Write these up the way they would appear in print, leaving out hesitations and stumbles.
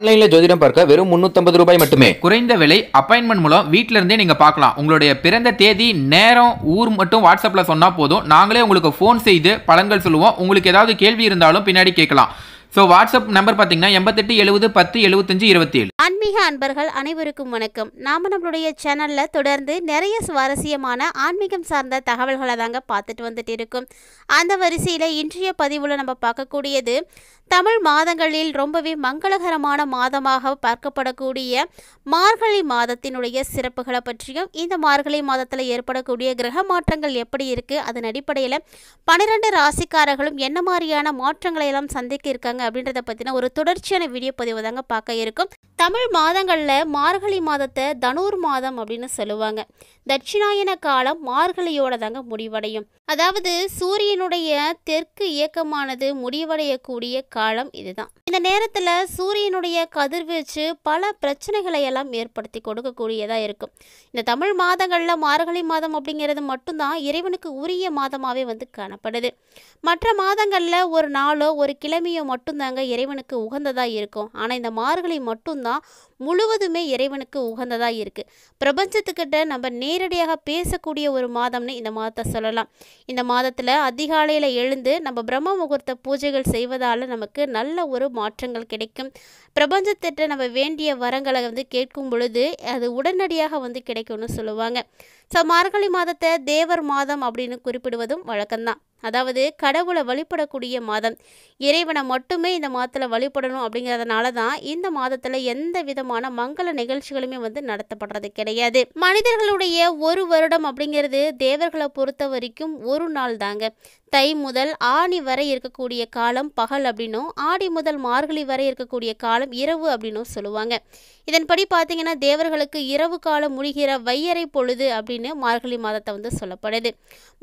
ஆன்லைன்ல ஜோதிடம் பார்க்க வெறும் 350 ரூபாய் மட்டுமே. குறைந்த விலை அப்பாயின்மெண்ட் மூலம் வீட்ல இருந்தே நீங்க பார்க்கலாம். உங்களுடைய பிறந்த தேதி, நேரம், ஊர் மட்டும் வாட்ஸ்அப்ல சொன்னா போதும். நாங்களே உங்களுக்கு ஃபோன் செய்து பலன்கள் சொல்லுவோம். உங்களுக்கு ஏதாவது கேள்வி இருந்தாலும் பின்னாடி கேட்கலாம். ஸோ வாட்ஸ்அப் நம்பர் பார்த்தீங்கன்னா 88 70 10 75 27. ஆன்மீக அன்பர்கள் அனைவருக்கும் வணக்கம். நாம நம்மளுடைய சேனல்ல தொடர்ந்து நிறைய சுவாரஸ்யமான ஆன்மீகம் சார்ந்த தகவல்களை தாங்க பார்த்துட்டு வந்துட்டு இருக்கோம். அந்த வரிசையில் இன்றைய பதிவில் நம்ம பார்க்கக்கூடியது தமிழ் மாதங்களில் ரொம்பவே மங்களகரமான மாதமாக பார்க்கப்படக்கூடிய மார்கழி மாதத்தினுடைய சிறப்புகளை பற்றியும், இந்த மார்கழி மாதத்தில் ஏற்படக்கூடிய கிரக மாற்றங்கள் எப்படி இருக்குது, அதன் அடிப்படையில் 12 ராசிக்காரர்களும் என்ன மாதிரியான மாற்றங்களை எல்லாம் சந்திக்க இருக்காங்க அப்படின்றத பற்றின ஒரு தொடர்ச்சியான வீடியோ பதிவு தாங்க பார்க்க இருக்கும். தமிழ் மாதங்களில் மார்கழி மாதத்தை தனுர் மாதம் அப்படின்னு சொல்லுவாங்க. தட்சிணாயன காலம் மார்கழியோட தாங்க முடிவடையும். அதாவது சூரியனுடைய தெற்கு இயக்கமானது முடிவடையக்கூடிய காலம் இதுதான். இந்த நேரத்தில் சூரியனுடைய கதிர்வீச்சு பல பிரச்சனைகளை எல்லாம் ஏற்படுத்தி கொடுக்கக்கூடியதாக இருக்கும். இந்த தமிழ் மாதங்களில் மார்கழி மாதம் அப்படிங்கிறது மட்டும்தான் இறைவனுக்கு உரிய மாதமாகவே வந்து காணப்படுது. மற்ற மாதங்களில் ஒரு நாளோ ஒரு கிழமையோ மட்டும்தாங்க இறைவனுக்கு உகந்ததாக இருக்கும். ஆனால் இந்த மார்கழி மட்டும்தான் முழுவதுமே இறைவனுக்கு உகந்ததாக இருக்குது. பிரபஞ்சத்துக்கிட்ட நம்ம நேரடியாக பேசக்கூடிய ஒரு மாதம்னு இந்த மாதத்தை சொல்லலாம். இந்த மாதத்தில் அதிகாலையில் எழுந்து நம்ம பிரம்ம முகூர்த்த பூஜைகள் செய்வதால் நமக்கு நல்ல ஒரு மாற்றங்கள் கிடைக்கும். பிரபஞ்சத்திட்ட நம்ம வேண்டிய வரங்களை வந்து கேட்கும் பொழுது அது உடனடியாக வந்து கிடைக்கும்னு சொல்லுவாங்க. ஸோ மார்கழி மாதத்தை தேவர் மாதம் அப்படின்னு குறிப்பிடுவதும் வழக்கம்தான். அதாவது கடவுளை வழிபடக்கூடிய மாதம். இறைவனை மட்டுமே இந்த மாதத்தில் வழிபடணும் அப்படிங்கிறதுனால தான் இந்த மாதத்தில் எந்த விதமான மங்கள நிகழ்ச்சிகளுமே வந்து நடத்தப்படுறது கிடையாது. மனிதர்களுடைய ஒரு வருடம் அப்படிங்கிறது தேவர்களை பொறுத்த வரைக்கும் ஒரு நாள் தாங்க. தை முதல் ஆனி வரை இருக்கக்கூடிய காலம் பகல் அப்படின்னும், ஆடி முதல் மார்கழி வரை இருக்கக்கூடிய காலம் இரவு அப்படின்னும் சொல்லுவாங்க. இதன்படி பார்த்தீங்கன்னா தேவர்களுக்கு இரவு காலம் முடிகிற வையறை பொழுது அப்படின்னு மார்கழி மாதத்தை வந்து சொல்லப்படுது.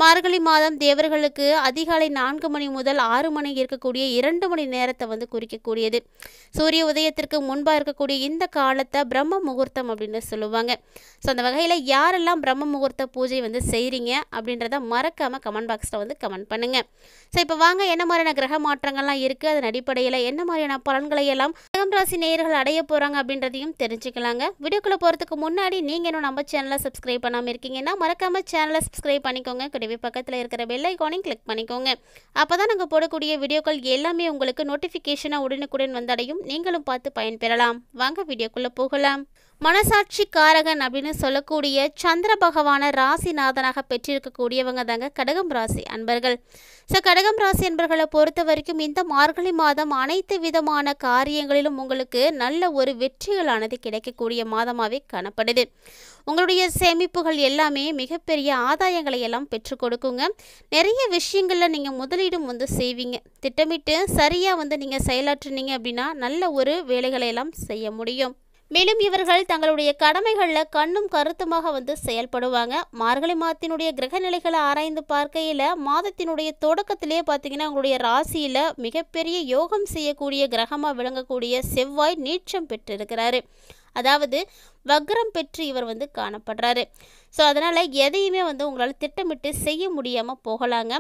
மார்கழி மாதம் தேவர்களுக்கு அதிகாலை 4 மணி முதல் 6 மணி இருக்கக்கூடிய 2 மணி நேரத்தை வந்து குறிக்கக்கூடியது. சூரிய உதயத்திற்கு முன்பாக இருக்கக்கூடிய இந்த காலத்தை பிரம்ம முகூர்த்தம் அப்படின்னு சொல்லுவாங்க. ஸோ அந்த வகையில் யாரெல்லாம் பிரம்ம முகூர்த்த பூஜை வந்து செய்கிறீங்க அப்படின்றத மறக்காமல் கமெண்ட் பாக்ஸில் வந்து கமெண்ட் பண்ணுங்கள். ஸோ இப்போ வாங்க என்ன மாதிரியான கிரக மாற்றங்கள்லாம் இருக்குது, அதன் அடிப்படையில் என்ன மாதிரியான பலன்களை எல்லாம் கடகம் ராசி நேயர்கள் அடைய போகிறாங்க அப்படின்றதையும் தெரிஞ்சுக்கலாங்க. வீடியோக்குள்ளே போகிறதுக்கு முன்னாடி நீங்கள் இன்னும் நம்ம சேனலை சப்ஸ்கிரைப் பண்ணாமல் இருக்கீங்கன்னா மறக்காமல் சேனலை சப்ஸ்கிரைப் பண்ணிக்கோங்க. கூடவே பக்கத்தில் இருக்கிற பெல் ஐகானையும் கிளிக் பண்ணிக்கோங்க. அப்போ தான் நாங்கள் போடக்கூடிய வீடியோக்கள் எல்லாமே உங்களுக்கு நோட்டிஃபிகேஷனாக உடனுக்குடன் வந்தடையும். நீங்களும் பார்த்து பயன்பெறலாம். வாங்க வீடியோக்குள்ளே போகலாம். மனசாட்சி காரகன் அப்படின்னு சொல்லக்கூடிய சந்திர பகவான ராசிநாதனாக பெற்றிருக்கக்கூடியவங்க தாங்க கடகம் ராசி அன்பர்கள். ஸோ கடகம் ராசி அன்பர்களை பொறுத்த வரைக்கும் இந்த மார்கழி மாதம் அனைத்து விதமான காரியங்களிலும் உங்களுக்கு நல்ல ஒரு வெற்றிகளானது கிடைக்கக்கூடிய மாதமாகவே காணப்படுது. உங்களுடைய சேமிப்புகள் எல்லாமே மிகப்பெரிய ஆதாயங்களை எல்லாம் பெற்றுக் கொடுக்குங்க. நிறைய விஷயங்களில் நீங்கள் முதலீடும் வந்து செய்வீங்க. திட்டமிட்டு சரியாக வந்து நீங்கள் செயலாற்றுனீங்க அப்படின்னா நல்ல ஒரு வேலைகளை எல்லாம் செய்ய முடியும். மேலும் இவர்கள் தங்களுடைய கடமைகளில் கண்ணும் கருத்துமாக வந்து செயல்படுவாங்க. மார்கழி மாதத்தினுடைய கிரக நிலைகளை ஆராய்ந்து பார்க்கையில் மாதத்தினுடைய தொடக்கத்திலே பார்த்தீங்கன்னா உங்களுடைய ராசியில் மிகப்பெரிய யோகம் செய்யக்கூடிய கிரகமாக விளங்கக்கூடிய செவ்வாய் நீச்சம் பெற்றிருக்கிறாரு. அதாவது வக்ரம் பெற்று இவர் வந்து காணப்படுறாரு. ஸோ அதனால் எதையுமே வந்து உங்களால் திட்டமிட்டு செய்ய முடியாமல் போகலாங்க.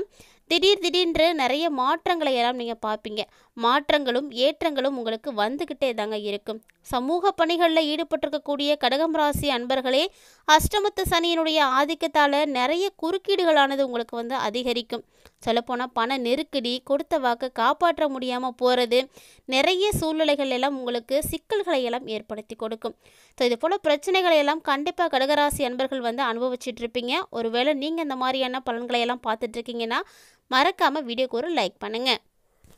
திடீர்னு நிறைய மாற்றங்களை எல்லாம் நீங்கள் பார்ப்பீங்க. மாற்றங்களும் ஏற்றங்களும் உங்களுக்கு வந்துக்கிட்டே தாங்க இருக்கும். சமூக பணிகளில் ஈடுபட்டிருக்கக்கூடிய கடகம் ராசி அன்பர்களே, அஷ்டமத்து சனியினுடைய ஆதிக்கத்தால் நிறைய குறுக்கீடுகளானது உங்களுக்கு வந்து அதிகரிக்கும். சொல்லப்போனால் பண நெருக்கடி, கொடுத்த வாக்கு காப்பாற்ற முடியாமல் போகிறது, நிறைய சூழ்நிலைகள் எல்லாம் உங்களுக்கு சிக்கல்களை எல்லாம் ஏற்படுத்தி கொடுக்கும். ஸோ இது போல் பிரச்சனைகளை எல்லாம் கண்டிப்பாக கடகராசி அன்பர்கள் வந்து அனுபவிச்சுட்டு இருப்பீங்க. ஒருவேளை நீங்கள் இந்த மாதிரியான பலன்களை எல்லாம் பார்த்துட்ருக்கீங்கன்னா மறக்காமல் வீடியோக்கு ஒரு லைக் பண்ணுங்கள்.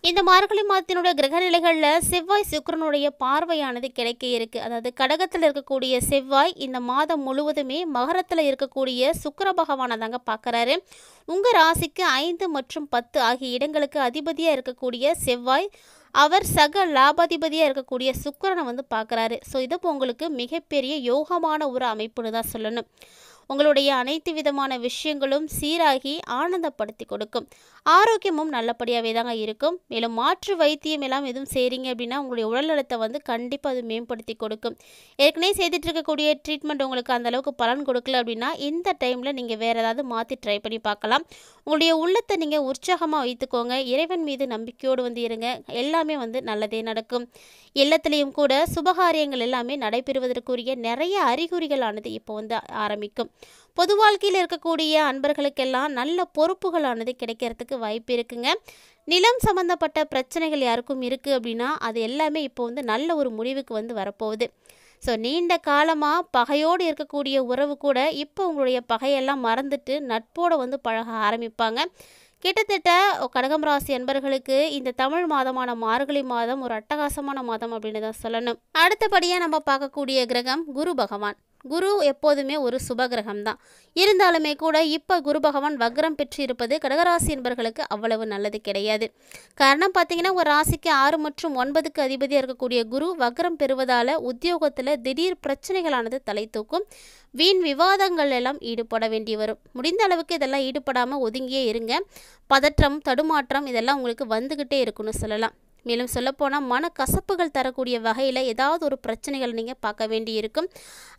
இந்த மார்கழி மாதத்தினுடைய கிரகநிலைகளில் செவ்வாய் சுக்கிரனுடைய பார்வையானது கிடைக்க இருக்குது. அதாவது கடகத்தில் இருக்கக்கூடிய செவ்வாய் இந்த மாதம் முழுவதுமே மகரத்தில் இருக்கக்கூடிய சுக்கிர பகவானை தாங்க பார்க்குறாரு. உங்கள் ராசிக்கு 5 மற்றும் 10 ஆகிய இடங்களுக்கு அதிபதியாக இருக்கக்கூடிய செவ்வாய் அவர் சக லாபாதிபதியாக இருக்கக்கூடிய சுக்கிரனை வந்து பார்க்குறாரு. ஸோ இது உங்களுக்கு மிகப்பெரிய யோகமான ஒரு அமைப்புன்னு தான் சொல்லணும். உங்களுடைய அனைத்து விதமான விஷயங்களும் சீராகி ஆனந்தப்படுத்தி கொடுக்கும். ஆரோக்கியமும் நல்லபடியாகவே தாங்க இருக்கும். மேலும் மாற்று வைத்தியம் எல்லாம் எதுவும் செய்கிறீங்க அப்படின்னா உங்களுடைய உடல்நலத்தை வந்து கண்டிப்பாக அது மேம்படுத்தி கொடுக்கும். ஏற்கனவே செய்துட்டு இருக்கக்கூடிய ட்ரீட்மெண்ட் உங்களுக்கு அந்தளவுக்கு பலன் கொடுக்கல அப்படின்னா இந்த டைமில் நீங்கள் வேறு ஏதாவது மாற்றி ட்ரை பண்ணி பார்க்கலாம். உங்களுடைய உள்ளத்தை நீங்கள் உற்சாகமாக வைத்துக்கோங்க. இறைவன் மீது நம்பிக்கையோடு வந்து இருங்க. எல்லாமே வந்து நல்லதே நடக்கும். இல்லத்திலையும் கூட சுபகாரியங்கள் எல்லாமே நடைபெறுவதற்குரிய நிறைய அறிகுறிகளானது இப்போ வந்து ஆரம்பிக்கும். பொது வாழ்க்கையில் இருக்கக்கூடிய அன்பர்களுக்கெல்லாம் நல்ல பொறுப்புகளானது கிடைக்கிறதுக்கு வாய்ப்பு இருக்குங்க. நிலம் சம்பந்தப்பட்ட பிரச்சனைகள் யாருக்கும் இருக்குது அப்படின்னா அது எல்லாமே இப்போ வந்து நல்ல ஒரு முடிவுக்கு வந்து வரப்போகுது. ஸோ நீண்ட காலமாக பகையோடு இருக்கக்கூடிய உறவு கூட இப்போ உங்களுடைய பகையெல்லாம் மறந்துட்டு நட்போடு வந்து பழக ஆரம்பிப்பாங்க. கிட்டத்தட்ட கடகம் ராசி அன்பர்களுக்கு இந்த தமிழ் மாதமான மார்கழி மாதம் ஒரு அட்டகாசமான மாதம் அப்படின்னு தான் சொல்லணும். அடுத்தபடியாக நம்ம பார்க்கக்கூடிய கிரகம் குரு பகவான். குரு எப்போதுமே ஒரு சுப கிரகம் தான். இருந்தாலுமே கூட இப்போ குரு பகவான் வக்ரம் பெற்று இருப்பது கடகராசி என்பர்களுக்கு அவ்வளவு நல்லது கிடையாது. காரணம் பார்த்தீங்கன்னா ஒரு ராசிக்கு 6 மற்றும் 9க்கு அதிபதியாக இருக்கக்கூடிய குரு வக்ரம் பெறுவதால் உத்தியோகத்தில் திடீர் பிரச்சனைகளானது தலை தூக்கும். வீண் விவாதங்கள் எல்லாம் ஈடுபட வேண்டி வரும். முடிந்த அளவுக்கு இதெல்லாம் ஈடுபடாமல் ஒதுங்கியே இருங்க. பதற்றம் தடுமாற்றம் இதெல்லாம் உங்களுக்கு வந்துக்கிட்டே இருக்குன்னு சொல்லலாம். மேலும் சொல்லப்போனால் மனக்கசப்புகள் தரக்கூடிய வகையில் ஏதாவது ஒரு பிரச்சனைகள் நீங்கள் பார்க்க வேண்டி இருக்கும்.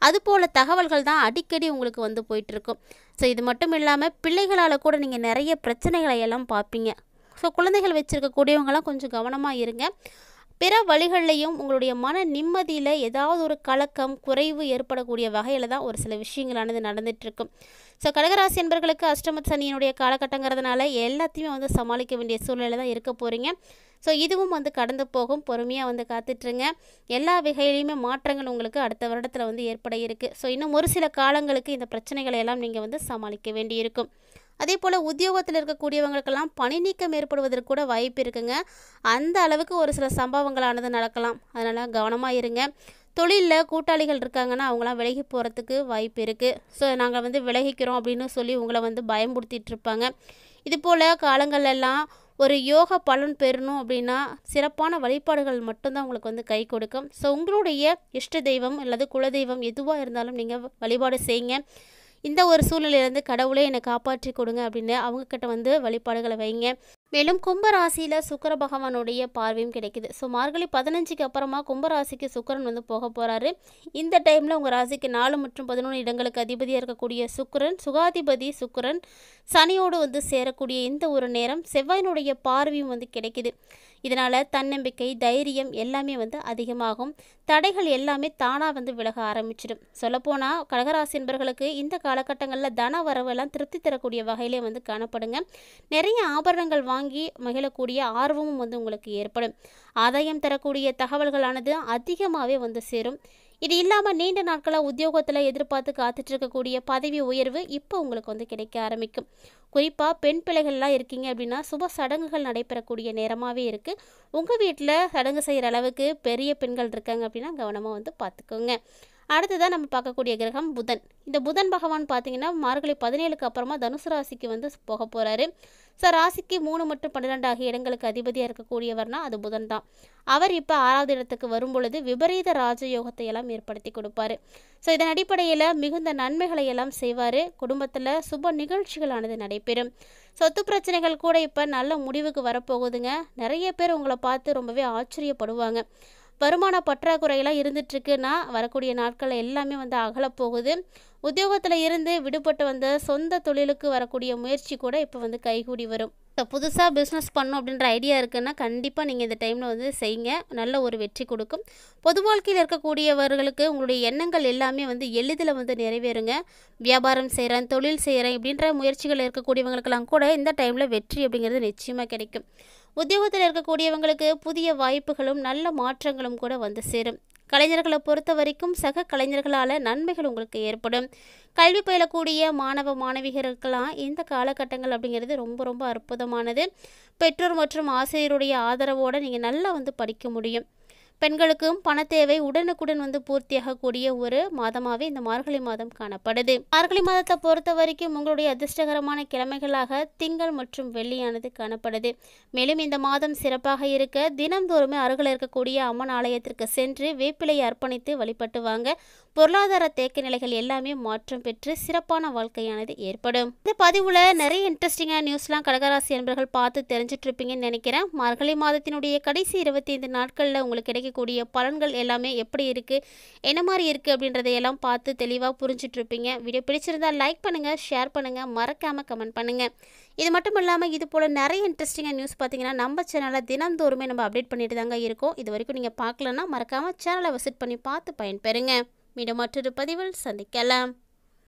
அதுபோல் தகவல்கள் தான் அடிக்கடி உங்களுக்கு வந்து போயிட்டுருக்கும். ஸோ இது மட்டும் இல்லாமல் பிள்ளைகளால் கூட நீங்கள் நிறைய பிரச்சனைகளை எல்லாம் பார்ப்பீங்க. ஸோ குழந்தைகள் வச்சுருக்கக்கூடியவங்களாம் கொஞ்சம் கவனமாக இருங்க. பிற வழிகள்லையும் உங்களுடைய மன நிம்மதியில் ஏதாவது ஒரு கலக்கம் குறைவு ஏற்படக்கூடிய வகையில் தான் ஒரு சில விஷயங்களானது நடந்துகிட்ருக்கும். ஸோ கடகராசி என்பர்களுக்கு அஷ்டம சனியினுடைய காலகட்டங்கிறதுனால எல்லாத்தையுமே வந்து சமாளிக்க வேண்டிய சூழ்நிலை தான் இருக்க போகிறீங்க. ஸோ இதுவும் வந்து கடந்து போகும். பொறுமையாக வந்து காத்துட்ருங்க. எல்லா வகையிலையுமே மாற்றங்கள் உங்களுக்கு அடுத்த வருடத்தில் வந்து ஏற்பட இருக்குது. ஸோ இன்னும் ஒரு சில காலங்களுக்கு இந்த பிரச்சனைகளை எல்லாம் நீங்கள் வந்து சமாளிக்க வேண்டி இருக்கும். அதே போல் உத்தியோகத்தில் இருக்கக்கூடியவங்களுக்கெல்லாம் பணி நீக்கம் ஏற்படுவதற்கு கூட வாய்ப்பு இருக்குங்க. அந்த அளவுக்கு ஒரு சில சம்பவங்களானது நடக்கலாம். அதனால் கவனமாக இருங்க. தொழிலில் கூட்டாளிகள் இருக்காங்கன்னா அவங்களாம் விலகி போகிறதுக்கு வாய்ப்பு இருக்குது. ஸோ நாங்கள் வந்து விலகிக்கிறோம் அப்படின்னு சொல்லி உங்களை வந்து பயமுறுத்திட்டு இருப்பாங்க. இது போல் காலங்களெல்லாம் ஒரு யோக பலன் பெறணும் அப்படின்னா சிறப்பான வழிபாடுகள் மட்டும்தான் உங்களுக்கு வந்து கை கொடுக்கும். ஸோ உங்களுடைய இஷ்ட தெய்வம் அல்லது குலதெய்வம் எதுவாக இருந்தாலும் நீங்கள் வழிபாடு செய்யுங்க. இந்த ஒரு சூழ்நிலையிலேருந்து கடவுளே என்னை காப்பாற்றி கொடுங்க அப்படின்னு அவங்கக்கிட்ட வந்து வழிபாடுகளை வைங்க. மேலும் கும்பராசியில் சுக்கிர பகவானுடைய பார்வையும் கிடைக்குது. ஸோ மார்கழி 15க்கு அப்புறமா கும்பராசிக்கு சுக்கிரன் வந்து போக போகிறாரு. இந்த டைமில் உங்கள் ராசிக்கு 4 மற்றும் 11 இடங்களுக்கு அதிபதியாக இருக்கக்கூடிய சுக்கிரன் சுகாதிபதி சுக்கிரன் சனியோடு வந்து சேரக்கூடிய இந்த ஒரு நேரம் செவ்வாயினுடைய பார்வையும் வந்து கிடைக்குது. இதனால் தன்னம்பிக்கை தைரியம் எல்லாமே வந்து அதிகமாகும். தடைகள் எல்லாமே தானாக வந்து விலக ஆரம்பிச்சிடும். சொல்லப்போனால் கடகராசி என்பர்களுக்கு இந்த காலகட்டங்களில் தன வரவெல்லாம் திருப்தி தரக்கூடிய வகையிலே வந்து காணப்படுங்க. நிறைய ஆபரணங்கள் வாங்கி மகிழக்கூடிய ஆர்வமும் வந்து உங்களுக்கு ஏற்படும். ஆதாயம் தரக்கூடிய தகவல்களானது அதிகமாகவே வந்து சேரும். இது இல்லாமல் நீண்ட நாட்களாக உத்தியோகத்தில் எதிர்பார்த்து காத்துட்டு இருக்கக்கூடிய பதவி உயர்வு இப்போ உங்களுக்கு வந்து கிடைக்க ஆரம்பிக்கும். குறிப்பாக பெண் பிள்ளைகள்லாம் இருக்கீங்க அப்படின்னா சுப சடங்குகள் நடைபெறக்கூடிய நேரமாகவே இருக்குது. உங்கள் வீட்டில் சடங்கு செய்கிற அளவுக்கு பெரிய பெண்கள் இருக்காங்க அப்படின்னா கவனமாக வந்து பார்த்துக்கோங்க. அடுத்ததான் நம்ம பார்க்கக்கூடிய கிரகம் புதன். இந்த புதன் பகவான் பார்த்தீங்கன்னா மார்கழி 17க்கு அப்புறமா தனுசு ராசிக்கு வந்து போக போகிறாரு. ஸோ ராசிக்கு 3 மற்றும் 12 ஆகிய இடங்களுக்கு அதிபதியாக இருக்கக்கூடியவர்னா அது புதன் தான். அவர் இப்போ 6வது இடத்துக்கு வரும்பொழுது விபரீத ராஜயோகத்தை எல்லாம் ஏற்படுத்தி கொடுப்பாரு. ஸோ இதன் அடிப்படையில் மிகுந்த நன்மைகளை எல்லாம் செய்வார். குடும்பத்தில் சுப நிகழ்ச்சிகளானது நடைபெறும். சொத்து பிரச்சனைகள் கூட இப்போ நல்ல முடிவுக்கு வரப்போகுதுங்க. நிறைய பேர் உங்களை பார்த்து ரொம்பவே ஆச்சரியப்படுவாங்க. வருமான பற்றாக்குறையெல்லாம் இருந்துகிட்ருக்குன்னா வரக்கூடிய நாட்கள் எல்லாமே வந்து அகலப்போகுது. உத்தியோகத்தில் இருந்து விடுபட்டு வந்த சொந்த தொழிலுக்கு வரக்கூடிய முயற்சி கூட இப்போ வந்து கைகூடி வரும். இப்போ புதுசாக பிஸ்னஸ் பண்ணணும் அப்படின்ற ஐடியா இருக்குன்னா கண்டிப்பாக நீங்கள் இந்த டைமில் வந்து செய்யுங்க. நல்ல ஒரு வெற்றி கொடுக்கும். பொது வாழ்க்கையில் இருக்கக்கூடியவர்களுக்கு உங்களுடைய எண்ணங்கள் எல்லாமே வந்து எளிதில் வந்து நிறைவேறுங்க. வியாபாரம் செய்கிறேன் தொழில் செய்கிறேன் இப்படின்ற முயற்சிகள் இருக்கக்கூடியவங்களுக்கெல்லாம் கூட இந்த டைமில் வெற்றி அப்படிங்கிறது நிச்சயமாக கிடைக்கும். உத்தியோகத்தில் இருக்கக்கூடியவங்களுக்கு புதிய வாய்ப்புகளும் நல்ல மாற்றங்களும் கூட வந்து சேரும். கலைஞர்களை பொறுத்த வரைக்கும் சக கலைஞர்களால் நன்மைகள் உங்களுக்கு ஏற்படும். கல்வி பயிலக்கூடிய மாணவ மாணவிகளுக்கெல்லாம் இந்த காலகட்டங்கள் அப்படிங்கிறது ரொம்ப ரொம்ப அற்புதமானது. பெற்றோர் மற்றும் ஆசிரியருடைய ஆதரவோடு நீங்கள் நல்லா வந்து படிக்க முடியும். பெண்களுக்கும் பண தேவை உடனுக்குடன் பூர்த்தியாகக்கூடிய ஒரு மாதமாகவே இந்த மார்கழி மாதம் காணப்படுது. மார்கழி மாதத்தை பொறுத்த வரைக்கும் உங்களுடைய அதிர்ஷ்டகரமான கிழமைகளாக திங்கள் மற்றும் வெள்ளியானது காணப்படுது. மேலும் இந்த மாதம் சிறப்பாக இருக்க தினம்தோறுமே அருகில் இருக்கக்கூடிய அம்மன் ஆலயத்திற்கு சென்று வேப்பிலையை அர்ப்பணித்து வழிபட்டு வாங்க. பொருளாதார தேக்க நிலைகள் எல்லாமே மாற்றம் பெற்று சிறப்பான வாழ்க்கையானது ஏற்படும். இந்த பதிவுல நிறைய இன்ட்ரெஸ்டிங்கான நியூஸ்லாம் கடகராசி என்பர்கள் பார்த்து தெரிஞ்சிட்டு இருப்பீங்கன்னு நினைக்கிறேன். மார்கழி மாதத்தினுடைய கடைசி 25 நாட்களில் உங்களுக்கு கிடைக்கக்கூடிய பலன்கள் எல்லாமே எப்படி இருக்கு, என்ன மாதிரி இருக்கு அப்படின்றதையெல்லாம் பார்த்து தெளிவாக புரிஞ்சிட்டு இருப்பீங்க. வீடியோ பிடிச்சிருந்தா லைக் பண்ணுங்க, ஷேர் பண்ணுங்க, மறக்காம கமெண்ட் பண்ணுங்க. இது மட்டும் இல்லாமல் இது போல நிறைய இன்ட்ரெஸ்டிங்கான நியூஸ் பார்த்தீங்கன்னா நம்ம சேனலில் தினந்தோறுமே நம்ம அப்டேட் பண்ணிட்டு தாங்க இருக்கோம். இது வரைக்கும் நீங்கள் பார்க்கலன்னா மறக்காம சேனலை விசிட் பண்ணி பார்த்து பயன்பெறுங்க. மீண்டும் மற்றொரு பதிவில் சந்திக்கலாம்.